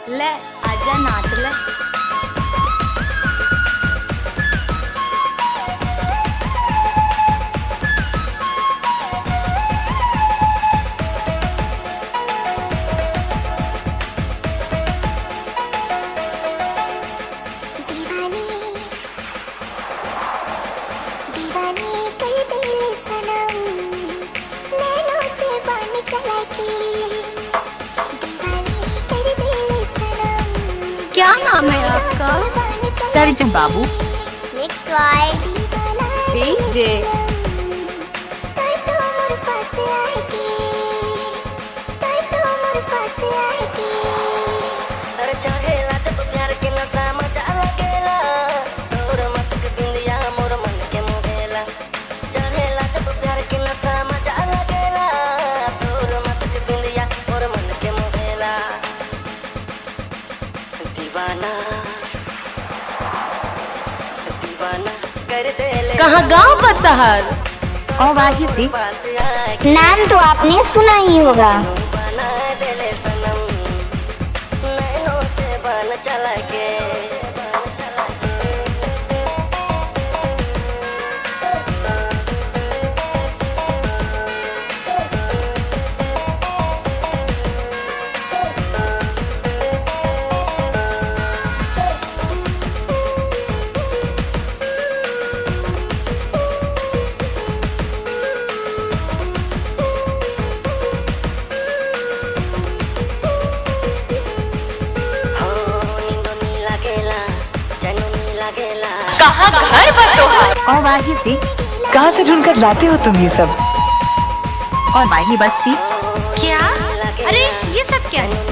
ले आजा नाच ले। क्या नाम है आपका? सरजू बाबू। नेक्स्ट वाई डीजे कहाँ गाँव पतहर और वाही से नाम तो आपने सुना ही होगा। कहाँ घर पतोहर और वाही से कहाँ से ढूंढ कर लाते हो तुम ये सब? और वाही बस्ती। क्या? अरे ये सब क्या है?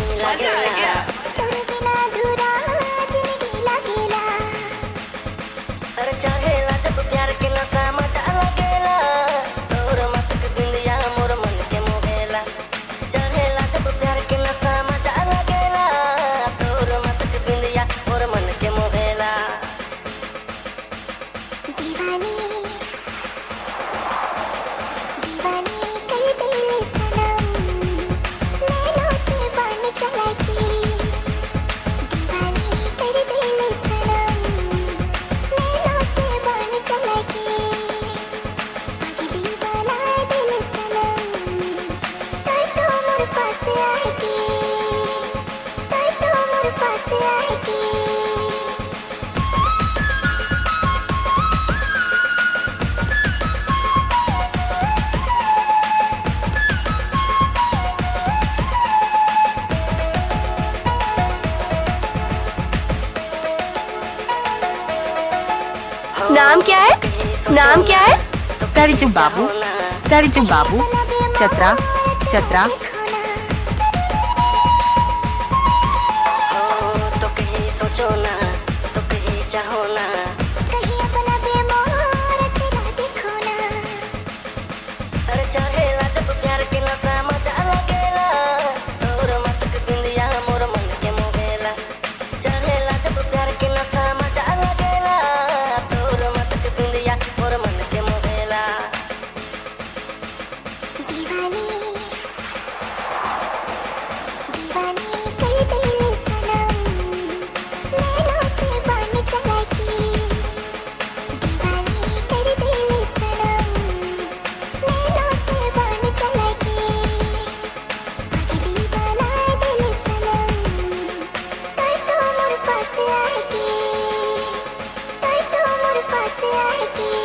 नाम क्या है? नाम क्या है? सरजू बाबू। सरजू बाबू। चतरा चतरा। तो कहीं सोचो ना, तो कहीं चाहो ना, कहीं अपना बेमोर सिरा देखो ना। अरे चाहेला जब प्यार के नशा मजा लगेला, तोर मत के बिंदिया मोर मन के मोहेला। चाहेला जब प्यार के नशा मजा लगेला, तोर मत के बिंदिया मोर मन के मोहेला। दीवानी दीवानी कर दे सनम, नैनों से बान चला के। दीवानी कर दे सनम, नैनों से बान चला के। पगली बना दे सनम, तो मोर पास आएगी, तो मोर पास आएगी।